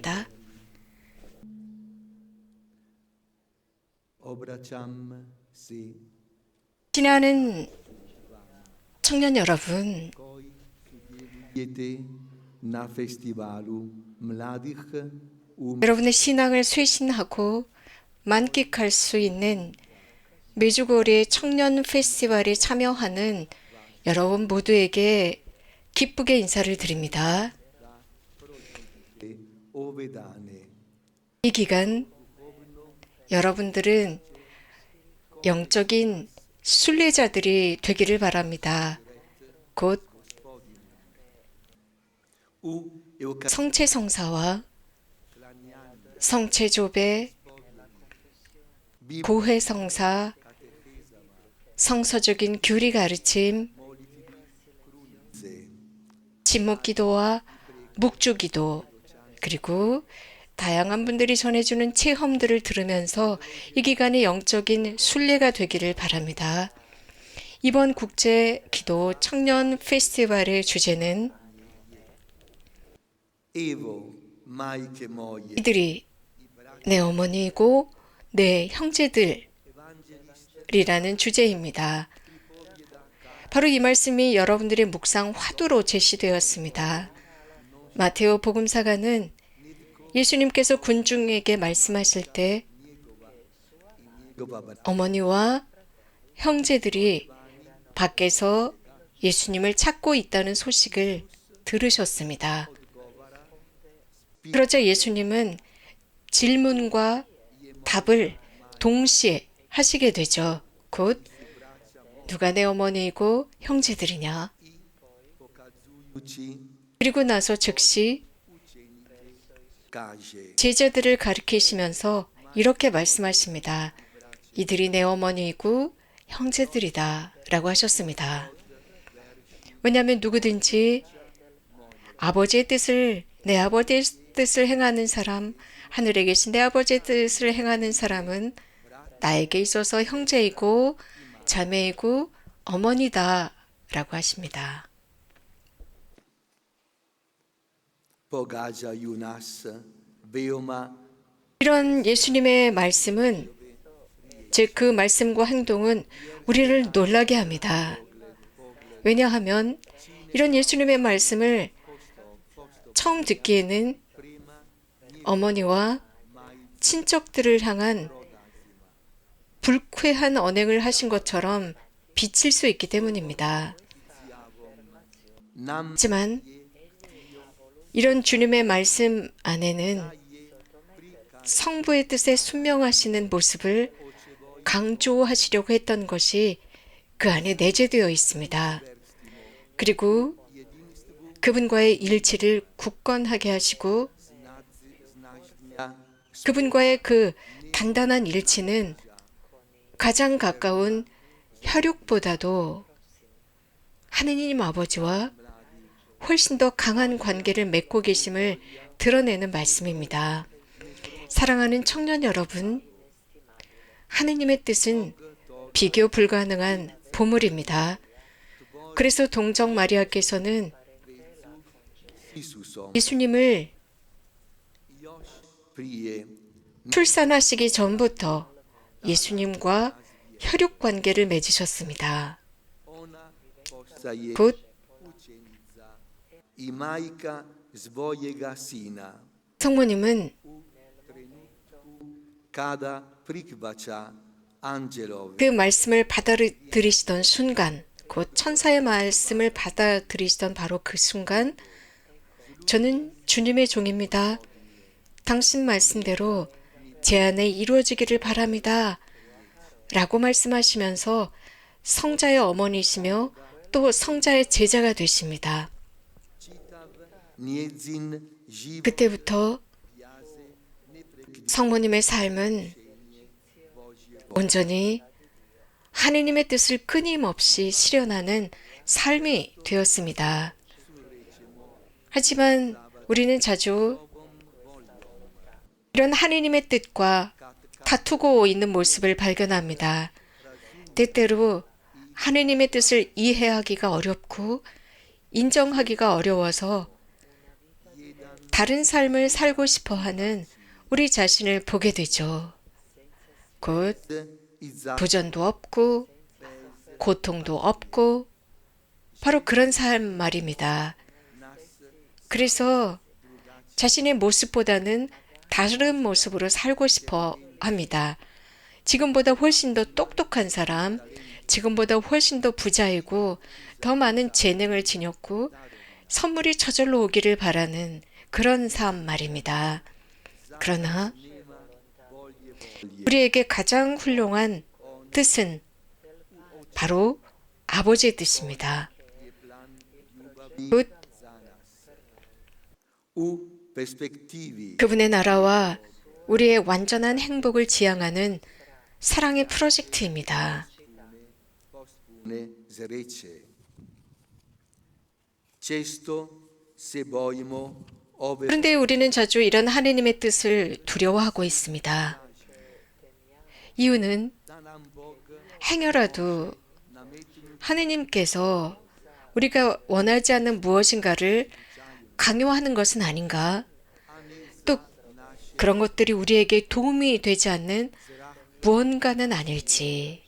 하겠습니다. 신뢰하는 청년 여러분, 여러분의 신앙을 쇄신하고 만끽할 수 있는 메주고리의 청년 페스티벌에 참여하는 여러분 모두에게 기쁘게 인사를 드립니다. 이 기간 여러분들은 영적인 순례자들이 되기를 바랍니다. 곧 성체성사와 성체조배, 고해성사, 성서적인 교리 가르침, 침묵기도와 묵주기도, 그리고 다양한 분들이 전해주는 체험들을 들으면서 이 기간이 영적인 순례가 되기를 바랍니다. 이번 국제 기도 청년 페스티벌의 주제는 이들이 내 어머니이고 내 형제들이라는 주제입니다. 바로 이 말씀이 여러분들의 묵상 화두로 제시되었습니다. 마테오 복음사가는 예수님께서 군중에게 말씀하실 때 어머니와 형제들이 밖에서 예수님을 찾고 있다는 소식을 들으셨습니다. 그러자 예수님은 질문과 답을 동시에 하시게 되죠. 곧 누가 내 어머니이고 형제들이냐? 그리고 나서 즉시 제자들을 가리키시면서 이렇게 말씀하십니다. 이들이 내 어머니이고 형제들이다 라고 하셨습니다. 왜냐하면 누구든지 내 아버지의 뜻을 행하는 사람, 하늘에 계신 내 아버지의 뜻을 행하는 사람은 나에게 있어서 형제이고 자매이고 어머니다 라고 하십니다. 이런 예수님의 말씀은, 즉 그 말씀과 행동은 우리를 놀라게 합니다. 왜냐하면 이런 예수님의 말씀을 처음 듣기에는 어머니와 친척들을 향한 불쾌한 언행을 하신 것처럼 비칠 수 있기 때문입니다. 하지만 이런 주님의 말씀 안에는 성부의 뜻에 순명하시는 모습을 강조하시려고 했던 것이 그 안에 내재되어 있습니다. 그리고 그분과의 일치를 굳건하게 하시고 그분과의 그 단단한 일치는 가장 가까운 혈육보다도 하느님 아버지와 훨씬 더 강한 관계를 맺고 계심을 드러내는 말씀입니다. 사랑하는 청년 여러분, 하느님의 뜻은 비교 불가능한 보물입니다. 그래서 동정 마리아께서는 예수님을 출산하시기 전부터 예수님과 혈육 관계를 맺으셨습니다. 곧 성모님은 그 말씀을 받아들이시던 순간, 곧 천사의 말씀을 받아들이시던 바로 그 순간, 저는 주님의 종입니다. 당신 말씀대로 제 안에 이루어지기를 바랍니다. 라고 말씀하시면서 성자의 어머니이시며 또 성자의 제자가 되십니다. 그때부터 성모님의 삶은 온전히 하느님의 뜻을 끊임없이 실현하는 삶이 되었습니다. 하지만 우리는 자주 이런 하느님의 뜻과 다투고 있는 모습을 발견합니다. 때때로 하느님의 뜻을 이해하기가 어렵고 인정하기가 어려워서 다른 삶을 살고 싶어 하는 우리 자신을 보게 되죠. 곧 부전도 없고 고통도 없고 바로 그런 삶 말입니다. 그래서 자신의 모습보다는 다른 모습으로 살고 싶어 합니다. 지금보다 훨씬 더 똑똑한 사람, 지금보다 훨씬 더 부자이고 더 많은 재능을 지녔고 선물이 저절로 오기를 바라는 그런 삶 말입니다. 그러나 우리에게 가장 훌륭한 뜻은 바로 아버지의 뜻입니다. 곧 그분의 나라와 우리의 완전한 행복을 지향하는 사랑의 프로젝트입니다. 그런데 우리는 자주 이런 하느님의 뜻을 두려워하고 있습니다. 이유는 행여라도 하느님께서 우리가 원하지 않는 무엇인가를 강요하는 것은 아닌가? 또 그런 것들이 우리에게 도움이 되지 않는 무언가는 아닐지.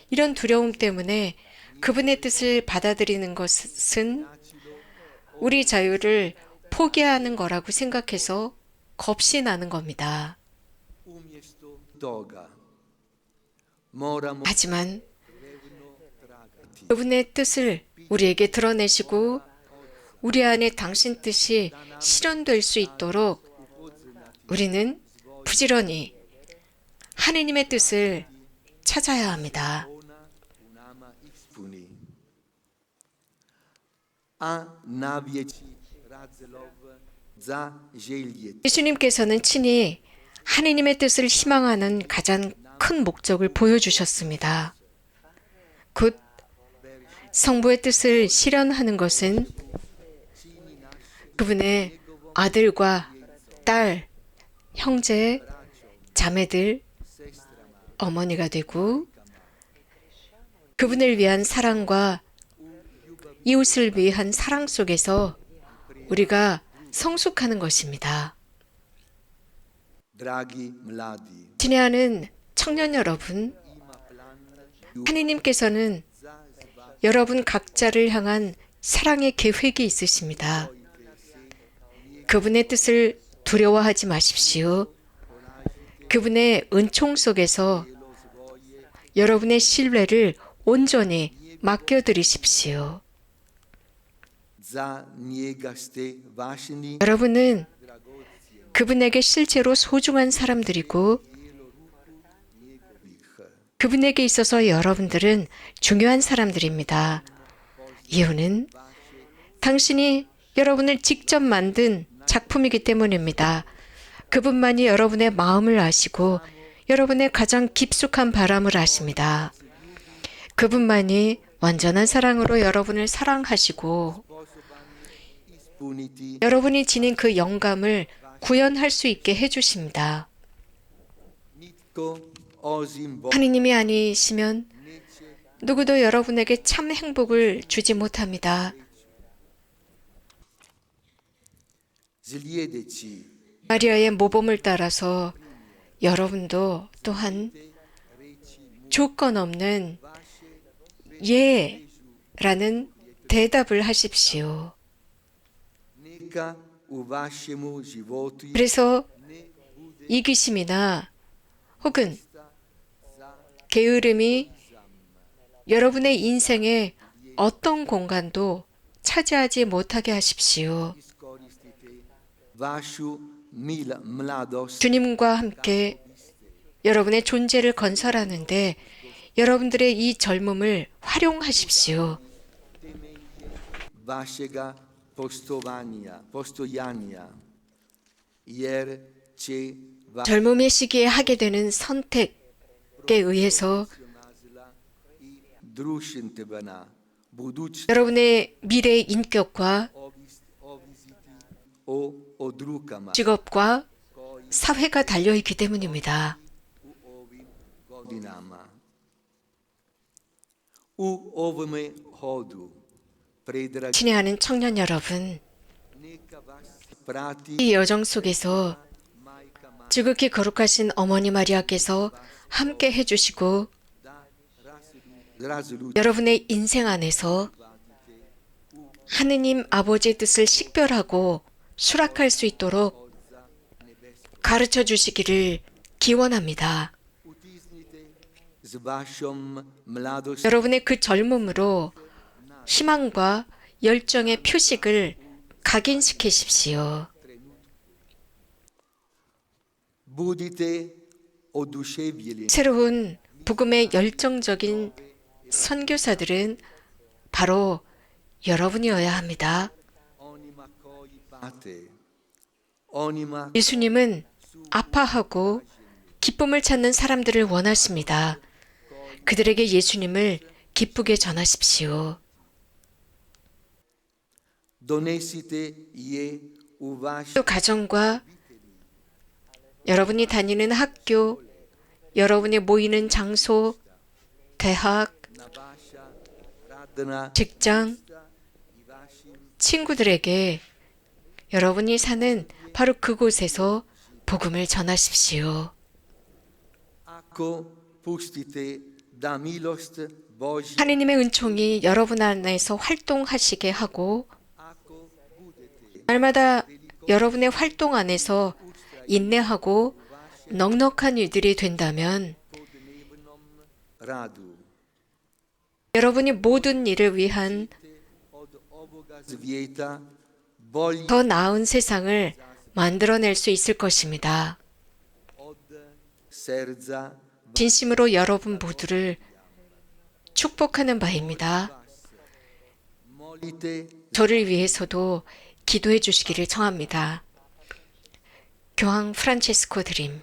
이런 두려움 때문에 그분의 뜻을 받아들이는 것은 우리 자유를 포기하는 거라고 생각해서 겁이 나는 겁니다. 하지만 그분의 뜻을 우리에게 드러내시고 우리 안에 당신 뜻이 실현될 수 있도록 우리는 부지런히 하느님의 뜻을 찾아야 합니다. 예수님께서는 친히 하느님의 뜻을 희망하는 가장 큰 목적을 보여주셨습니다. 곧 성부의 뜻을 실현하는 것은 그분의 아들과 딸, 형제, 자매들, 어머니가 되고 그분을 위한 사랑과 이웃을 위한 사랑 속에서 우리가 성숙하는 것입니다. 친애하는 청년 여러분, 하느님께서는 여러분 각자를 향한 사랑의 계획이 있으십니다. 그분의 뜻을 두려워하지 마십시오. 그분의 은총 속에서 여러분의 신뢰를 온전히 맡겨드리십시오. 여러분은 그분에게 실제로 소중한 사람들이고 그분에게 있어서 여러분들은 중요한 사람들입니다. 이유는 당신이 여러분을 직접 만든 작품이기 때문입니다. 그분만이 여러분의 마음을 아시고 여러분의 가장 깊숙한 바람을 아십니다. 그분만이 완전한 사랑으로 여러분을 사랑하시고 여러분이 지닌 그 영감을 구현할 수 있게 해주십니다. 하느님이 아니시면 누구도 여러분에게 참 행복을 주지 못합니다. 마리아의 모범을 따라서 여러분도 또한 조건 없는 예라는 대답을 하십시오. 그래서 이기심이나 혹은 게으름이 여러분의 인생에 어떤 공간도 차지하지 못하게 하십시오. 주님과 함께 여러분의 존재를 건설하는데 여러분들의 이 젊음을 활용하십시오. 젊음의 시기에 하게 되는 선택에 의해서 여러분의 미래의 인격과 직업과 사회가 달려있기 때문입니다. 친애하는 청년 여러분, sprati 이 여정 속에서 지극히 거룩하신 어머니 마리아께서 함께 해주시고 razuluti 여러분의 인생 안에서 하느님 아버지의 뜻을 식별하고 수락할 수 있도록 가르쳐 주시기를 기원합니다. utisnite s vašom mladosti 여러분의 그 젊음으로 희망과 열정의 표식을 각인시키십시오. budite oduševljeni 새로운 복음의 열정적인 선교사들은 바로 여러분이어야 합니다. onima koji pate, onima 예수님은 아파하고 기쁨을 찾는 사람들을 원하십니다. 그들에게 예수님을 기쁘게 전하십시오. donesite je u vaš 또 가정과 여러분이 다니는 학교, 여러분이 모이는 장소, 대학, na vaša radna 직장, i vašim 친구들에게 여러분이 사는 바로 그곳에서 복음을 전하십시오. ako pustite da milost Božja 하느님의 은총이 여러분 안에서 활동하시게 하고 ako budete 날마다 여러분의 활동 안에서 인내하고 넉넉한 일들이 된다면 podnebnom radu. 여러분이 모든 일을 위한 Od ovoga svijeta bolji 더 나은 세상을 만들어낼 수 있을 것입니다. od srca 진심으로 여러분 모두를 축복하는 바입니다. molite 저를 위해서도 기도해 주시기를 청합니다. 교황 프란체스코 드림.